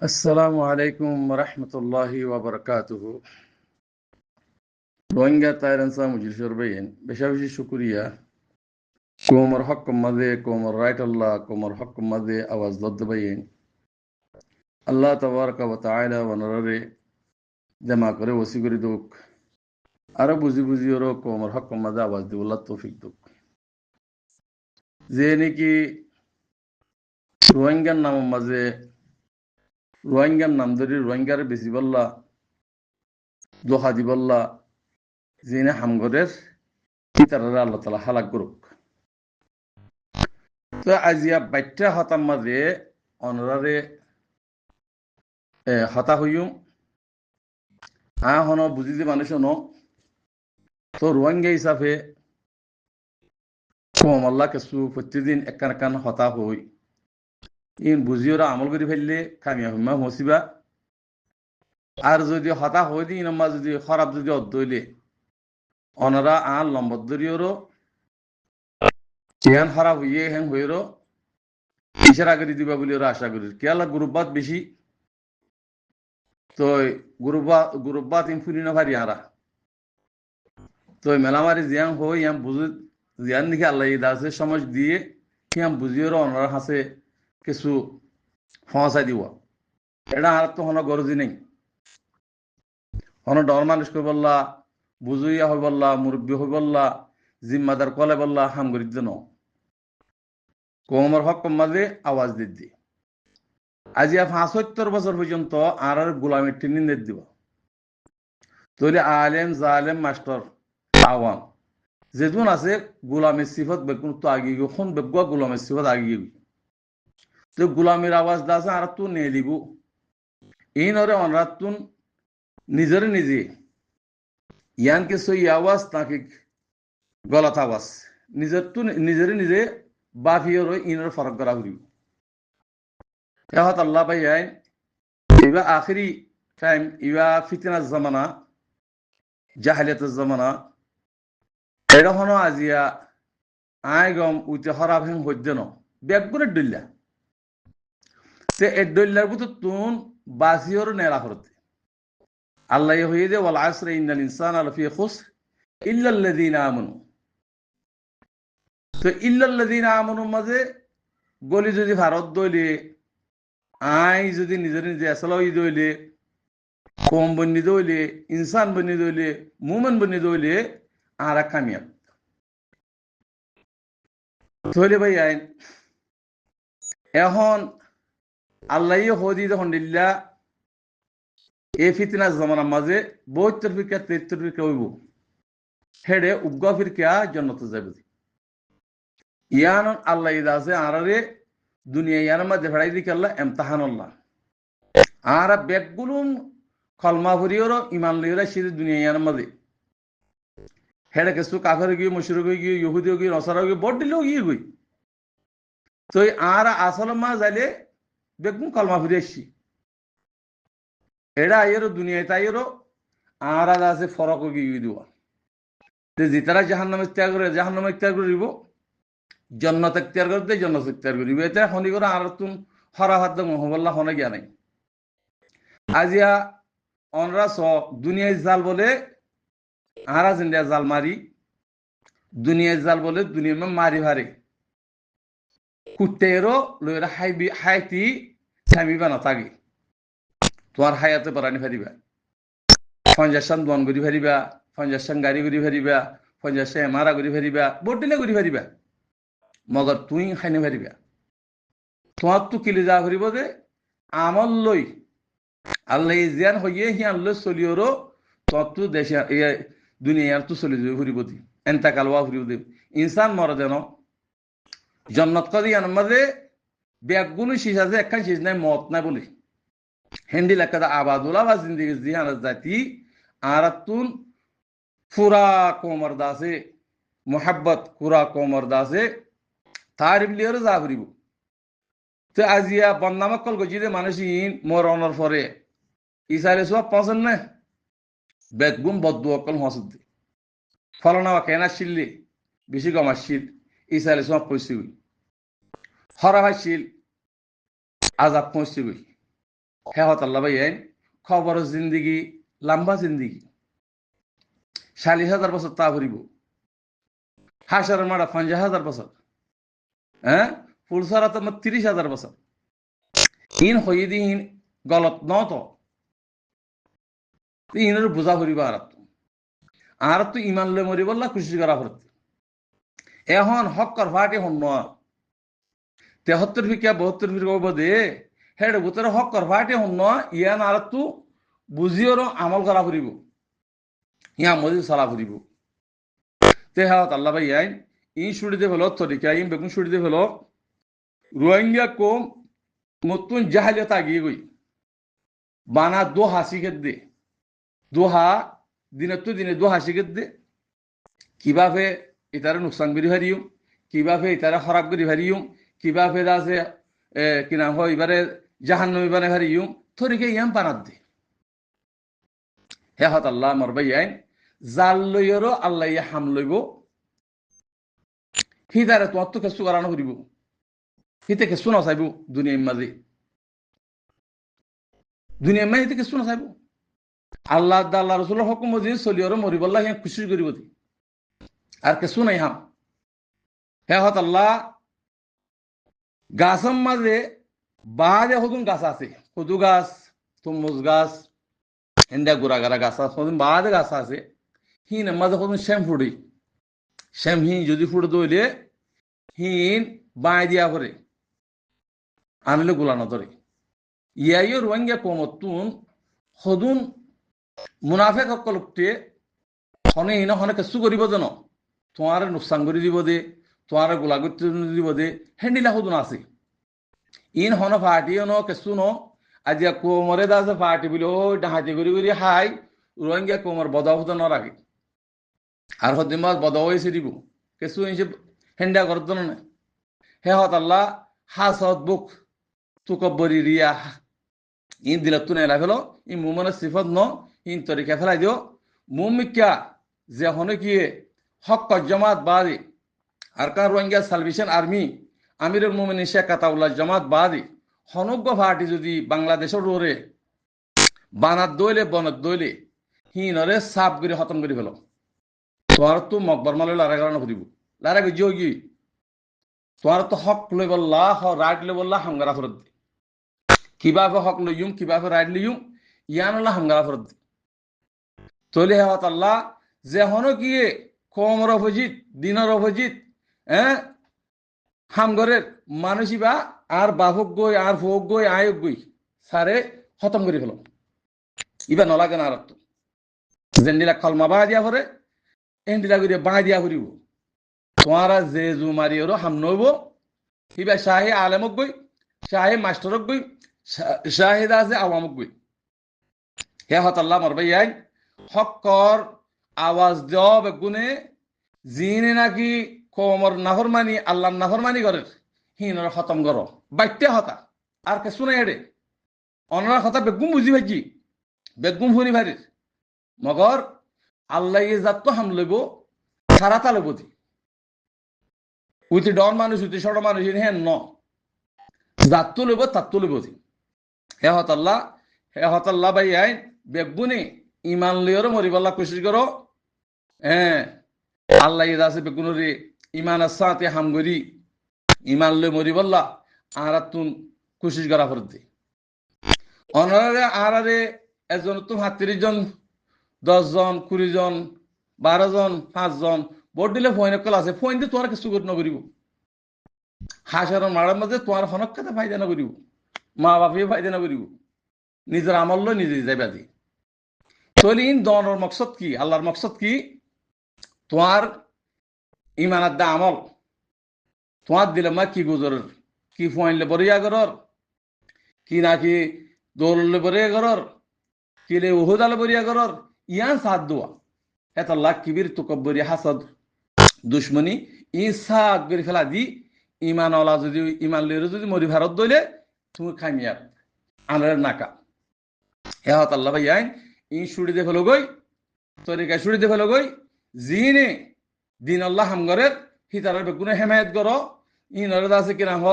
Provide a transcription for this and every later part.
আসসালামু আলাইকুম রহমতুল্লাহি ওয়াবারাকাতুহু। রোহিঙ্গা তাইরানসা মুজিলশর বেয়েন বেশা বেশি শুকুরিয়া কোমর হক মাদে কোমর রাইট আল্লাহ কোমর হক মাদে আওয়াজ দদ্দ বেয়েন আল্লাহ তাবারকা ওয়া তাআলা ওয়ানরে জামা করে ওসি করে দুক আরো বুঝি বুঝি ওর কোমর হক মাদে আওয়াজ দিবুল্লাহ তৌফিক দুক যে নাকি রোহিঙ্গার নাম মাঝে রোহিঙ্গার নাম ধরি রোহিঙ্গার বেশি বললা দোহা দিবল্লা যিনি হামগরের তারা আল্লাহ তালা হালাক করুক। তো আজিয়া বাইটা হতাম মাঝে অনরারে হতা হইম হন বুঝিতে মানুষ ন তো রোহিঙ্গা হিসাবে কমল্লা কিছু প্রতিদিন একান একান হতা হই ইন বুঝিওরা আমল করে ফেললে কামিয়া হুমা হসিবা আর যদি হতা হই দিন ইনম্মা যদি খারাপ যদি অদ্দইলে অনরা আন লম্বর ধরিওরও ইহান খারাপ হইয়ে হেন হইরো ইশারা করে দিবা বলে ওরা আশা করি কেয়ালা গ্রুপবাদ বেশি তো গ্রুপবাদ ইনফুনি না ভারি হারা তো মেলামারি জিয়াং হই ইয়াম বুঝে জিয়ান দিকে আল্লাহ দাসে সমাজ দিয়ে ইয়াম বুঝিওরও অনরা হাসে কিছু ফসাই দিব এটা আর তো হন গরজি নেই হন ডর মানুষ কই বললা বুঝুইয়া হই বললা মুরব্বী হই বললা জিম্মাদার কলে বললা হাম করি দিন কোমর হক মাঝে আওয়াজ দিদি আজিয়া ৭৫ বছর পর্যন্ত আর গোলামের ট্রেনিং দিব তৈলে আলেম জালেম মাস্টার আওয়াম যেজন আছে গোলামের সিফত বেগুন তো আগে খন বেগুয়া গোলামের সিফত আগে তো গোলামের আওয়াজ দাসে আর তো নিয়ে দিব এই নরে অনরাতুন নিজের নিজে ইয়ানকে সই আওয়াজ তাকে গলাত আওয়াজ নিজের নিজে বাফিয়র ইনর ফরক করা হইব আল্লাহ ভাই আইন ইবা আখরি টাইম ইবা ফিতনার জামানা জাহালিয়াতের জামানা এটা হনো আজিয়া আই গম উইতে হরাব হেং হইতে ন বেগুনের ডল্লা তে এ ডল্লার বুতো তুন বাসিওর নেরা করতে আল্লাহ হয়ে দে ওয়াল আসরে ইন্নাল ইনসানা লাফি খুসর ইল্লাল্লাযিনা আমানু তো ইল্লাল্লাযিনা আমানু মাঝে গলি যদি ভারত দইলে আই যদি নিজের নিজে আসলাই দইলে কম বন্যি দইলে ইনসান বন্যি দইলে মুমেন বন্যি দইলে আর কামিয়াব তৈলে ভাই আইন এখন আল্লাহ হদি যখন দিল্লা এ ফিতনা জমানার মাঝে ৭২ ফিরকা ৭৩ ফিরকা হইব হেডে উগ্গা ফিরকা জন্নত যাবে ইয়ান আল্লাহ ইদাসে আরারে দুনিয়া ইয়ার মাঝে ফেড়াই দিকে আল্লাহ এমতাহানুল্লাহ আর বেগুলুন কলমা ভরিওর ইমান লইরা সিধে দুনিয়া ইয়ার মাঝে হেডে কিছু কাফের গিয়ে মুশরিক গিয়ে ইহুদি গিয়ে নসারা গিয়ে বড় দিলেও গিয়ে গই তো আর আসল মা যাইলে বেগুন কলমা ফিরে আসছি এরা আইয়েরও দুনিয়ায় তাইয়েরও আর আছে ফরক গিয়ে দেওয়া যে তারা জাহান্নামে ত্যাগ করে জাহান্নামে ত্যাগ করিব জন্নত ত্যাগ করতে জন্নত ত্যাগ করিব এতে হনি করে আর তুম হরা হাত মহবল্লা হনে গিয়া নাই আজিয়া অনরা স দুনিয়ায় জাল বলে আরা জিন্দিয়া জাল মারি দুনিয়ায় জাল বলে দুনিয়া মারি ভারে কুত্তেরও লইরা হাইতি থামিবা না থাকি তোমার হায়াতে পারানি ফারিবা ৫০ বন করি ফারিবা ৫০ গাড়ি করি ফারিবা ৫০ এমারা করি ফারিবা বটিলে করি ফারিবা মগর তুই খাইনে ফারিবা তোমার তো কিলে যা করিব যে আমল লই আল্লাহ জিয়ান হইয়ে হিয়ান লই চলিওরও তোমার তো দেশে দুনিয়ার তো চলি যাবে ফুরিব দি এন্তাকাল ওয়া ফুরিব দি ইনসান মরে দেন জন্নত কদি মাঝে ব্যাগগুলো শেষ আছে একখান শেষ নাই মত নাই বলে হেন্ডি লেখা আবাদুল্লাহ বা জিন্দিগি জিহান জাতি আরাতুন ফুরা কোমর দাসে মোহাব্বত কুরা কোমর দাসে তারিফ লিওর যা ফুরিব তো আজিয়া বন্দামকল গজিদে মানুষ মোর অনর পরে ইসারে সব পছন্দ না বেদগুম বদ্দু অকল হসদ দি ফলনা কেনা শিললি বেশি কমাশিল ইসারে সব পয়সি গই হরা ভাইছিল আজাদ পৌঁছি গই হে হত আল্লাহ ভাই খবর জিন্দিগি লম্বা জিন্দিগি 40,000 বছর তা ভরিব হাসারের মারা 50,000 বছর হ্যাঁ ফুলসারা তো 30,000 বছর ইন হয়ে দিন গলত নত ইনের বোঝা ভরিব আর তো ইমান লে মরি বললা খুশি করা ভরতে এখন হক্কর ফাটি হন 73 ফিকা 72 ফিকা বদে হেড ভিতরে হক্কর ফাটি হন ইয়ান আর তো বুঝিওর আমল করা ফুরিব ইয়া মজি সালা ফুরিব তে হাত আল্লাহ ভাই আইন ই শুড়িতে ফেলো তরিকা ইন বেগুন শুড়িতে ফেলো রোহিঙ্গা কম নতুন জাহালিয়ত আগিয়ে গই বানা দোহা শিখে দে দোহা দিনে দোহা শিখে দে কিভাবে ইতারে নুকসান করি হারিও কিভাবে ইতারে খরাব করি হারিও কিভাবে আছে কি নাম হয় এবারে জাহান্নমী বানে হারিও তরিকা ইয়াম বানাত দে হে হত আল্লাহ মরবাই আইন জাল লইয়েরও আল্লাহ ইয়া হাম লইব হিদারে তোমার তো কেসু করানো করিব হিতে কেসু না চাইব দুনিয়ার মাঝে দুনিয়ার মাঝে হিতে কেসু না চাইব আল্লাহ আল্লাহ রসুলের হুকুম দিন চলিয়র মরিবল্লাহ ইয়া খুশি করিব দি আর কেসু নাই হাম হে হত আল্লাহ গাছের মাঝে বাদে হতুন গাছ আছে কদু গাছ তরমুজ গাছ হেন্দা গুড়াগাড়া গাছ আছে বাদে গাছ আছে হিন মাঝে হতুন শ্যাম ফুড়ি শ্যাম হি যদি ফুড়ে দইলে হিন বাঁয় দিয়া করে আনলে গোলানো ধরে ইয়াইও রোহিঙ্গা কমতুন হদুন মুনাফেক সকলকে হনে হিন হনে কেসু করিব যেন তোমার নুকসান করে দিব দে তোমার গোলা করতে দিব দে হেন্ডিলা হদুন আছে ইন হন ফাটি ন কেসু ন আজিয়া কোমরে দাসে ফাটি বলে ও ডাহাতি করি হাই রোহিঙ্গা কোমর বদা হতে ন রাখে আর হদিন মাস বদা হয়েছে দিব কেসু হিসেব হেন্ডা করত না হে হত আল্লাহ হাসত বুক তুকব্বরি রিয়া ইন দিল তুনে ফেলো ই মুমনের সিফত ন ইন তরিকা ফেলাই দিও মুমিকা যে হনে কি হক জামাত বাদে আরকান রোহিঙ্গা সালভেশন আর্মি আমিরুল মুমিনিন শেখ আতাউল্লাহ জামাত বাদে হনজ্ঞ ফাটি যদি বাংলাদেশের রোরে বানাত দইলে বনত দইলে হিনরে সাপ করে খতম করে ফেলো তোমার তো মকবর মালে লারা কারণ করিব লারা গিয়ে কি তোমার তো হক লই বললা রাইট লই বললা হাঙ্গারা ফরত কিভাবে হক লইম কিভাবে রাইট লইম ইয়ানুল্লাহ হাঙ্গারা ফরত তলে হত আল্লাহ যে হন গিয়ে কমর অপোজিট দিনের অপোজিট হামগরের মানুষিবা আর বাহক গই আর ভোগ গই আয়োগ গই সারে খতম করে ফেলো ইবা নলাগে না আর যেন্ডিলা কলমা বাঁ দিয়া ভরে এন্ডিলা করে বাঁ দিয়া ফুরিব তোমারা যে জু মারি ওর হাম নইব ইবা শাহে আলেমক গই শাহে মাস্টরক গই শাহিদ আছে আওয়ামক গই হে হত আল্লাহ মরবাই আইন হক্কর আওয়াজ দেওয়া বেগুনে জিনে নাকি কমর নাফরমানি আল্লাহ নাফরমানি করে হিনর খতম কর বাইতে হতা আর কে শুনে এডে অনার কথা বেগুম বুঝি ভাজি বেগুম ফুনি ভারির মগর আল্লাহ জাত হাম লইব সারা তা লইব দি উইথ ডন মানুষ উইথ ছোট মানুষ হেন ন জাত লইব তাত লইব দি হে হতাল্লাহ ভাই আইন বেগুনি ইমান লিওর মরিবাল্লা কোশিশ করো আল্লাহ আছে বেগুনরে ইমান সাথে হামগরি ইমান লই মরিবাল্লা আর তুন কোশিশ করা ফরতে অনারে আরারে একজন তো 30 জন 10 জন 20 জন 12 জন 5 জন ভোট দিলে ফোন কল আছে ফোন দিয়ে তোমার কিছু করে নকরিব হাসার মারার মধ্যে তোমার হনক খাতে ফায়দা না করিব মা বাপে ফায়দা না করিব নিজের আমল লই নিজে যাইবা দি তলিন দনের মকসদ কি আল্লাহর মকসদ কি তোমার ইমানাত দা আমল তোমার দিলে মা কি গুজরের কি ফোয়াইলে বরিয়া গরর কি নাকি দৌড়লে বরিয়া গরর কিলে উহুদালে বরিয়া গরর ইয়ান সাথ দোয়া এত লাখ কিবির তুকব্বরি হাসাদ দুশ্মনী ই সাত বের ফেলা দি ইমান ওলা যদি ইমান লইরে যদি মরি ভারত দইলে তুমি খামিয়ার আনার নাকা হে হত আল্লাহ ভাই আইন ই শুড়ি দে ফেলো গই তরিকা শুড়ি দে ফেলো গই জিনে দিন আল্লাহ হামগরের হিতারের বেগুনে হেমায়ত করো ই নরদ আছে কিনা হ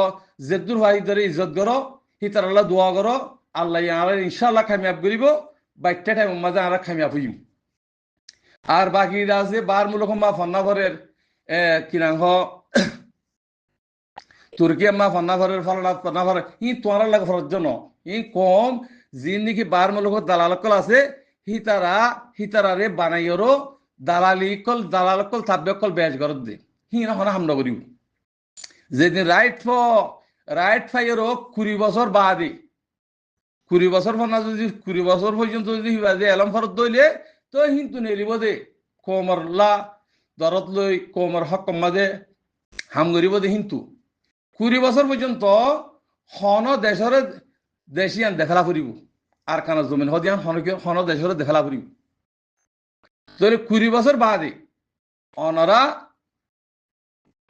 জেদ্দুর ভাই ধরে ইজ্জত করো হিতার আল্লাহ দোয়া করো আল্লাহ আমরা ইনশাল্লাহ কামিয়াব করিব বাইকটা টাইম মাঝে আমরা কামিয়াব হইম আর বাকি আছে বার মূলক মা ফন্নাভরের কিনাঙ্গ তুর্কি মা ফন্নাভরের ফন্নাভর ই তোমার লাগে ফরজ জন্য ই কম যিন নাকি বার মূলক দালালকল আছে হিতারারে বানাইয়রও দালালিকল তাব্যকল বেজ গরদ দে হি না হনা হামলা করিব যেদিন রাইট ফাইয়েরও 20 বছর বাদে 20 বছর ফনা যদি 20 বছর পর্যন্ত যদি হিবাজে এলম ফরত দইলে তো কিন্তু নেলিব দে কোমর লা দরদ লই কোমর হকম মাঝে হাম করিব দে কিন্তু 20 বছর পর্যন্ত হন দেশরে দেশিয়ান দেখালা ফুরিব আর কানা জমিন হদিয়ান হন দেশরে দেখালা ফুরিব তাহলে 20 বছর বাদে অনরা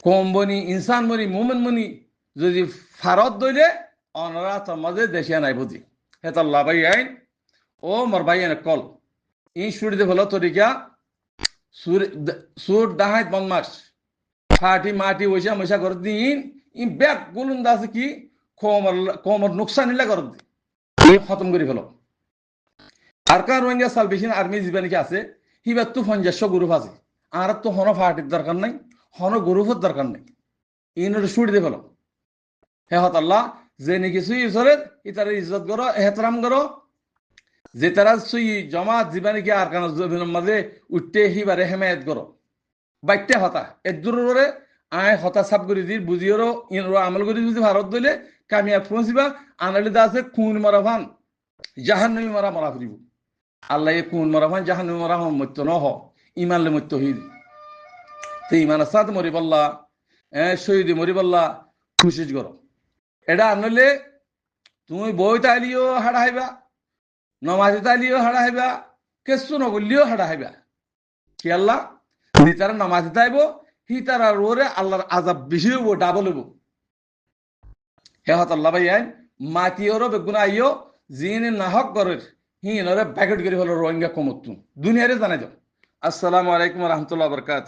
কমবনি ইনসান মনি মোমেন মনি যদি ফারত দইলে অনরা তোমাদের দেশিয়া নাই বুঝি হেতাল্লা ভাই আইন ও মোর ভাই আইন কল ই সুরিতে হলো তরিকা সুর ডাহাই বনমাস ফাটি মাটি ওইসা মইসা করে দিন ই ব্যাগ গুলুন আছে কি কোমর নুকসান নিলা করে দি খতম করে ফেলো আর কার রোহিঙ্গা সালভেশন আর্মি জীবানি কি আছে হিবার তো 50 গ্রুপ আছে আর তো হন ফাটির দরকার নাই হন গ্রুপের দরকার নাই ইনরে সুড়ি দিয়ে ফেলো হে হতাল্লাহ যে নাকি সুই ইসরে ইতার ইজ্জত করো এহতরাম করো যে তারা সুই জমাত জীবানি কি আর কান জমিনের মাঝে উঠতে হিবারে হেমায়ত করো বাইকটা হতা এদুরে আয় হতা সাপ করে দি বুঝিওরও ইনরো আমল করে যদি ভারত দইলে কামিয়াব পৌঁছিবা আনালি দা আছে খুন মারা ভান জাহান্নামী মারা মারা ফুরিব আল্লাহ এ খুন মারা ভান জাহান্নামী মারা মত্য ন হ ইমানলে মত্য হইল তো ইমান আসাদ মরিবাল্লা শহীদি মরিবাল্লা খুশিজ করো এটা আনলে তুমি বই তাইলিও হাড়া হাইবা নমাজি তাইলিও হাড়া হাইবা কেসু নগলিও হাড়া হাইবা কি আল্লাহ তারা নমাজি তাইব হি তারা রোরে আল্লাহর আজাব বেশি হইব ডাবল হইব হে হত আল্লাহ ভাই আইন মাতিওরও বেগুনা আইও জিনে নাহক করে হি নরে প্যাকেট করে হলো রোহিঙ্গা কমতুন দুনিয়ারে জানাই দাও আসসালামু আলাইকুম রহমতুল্লাহ বরকাত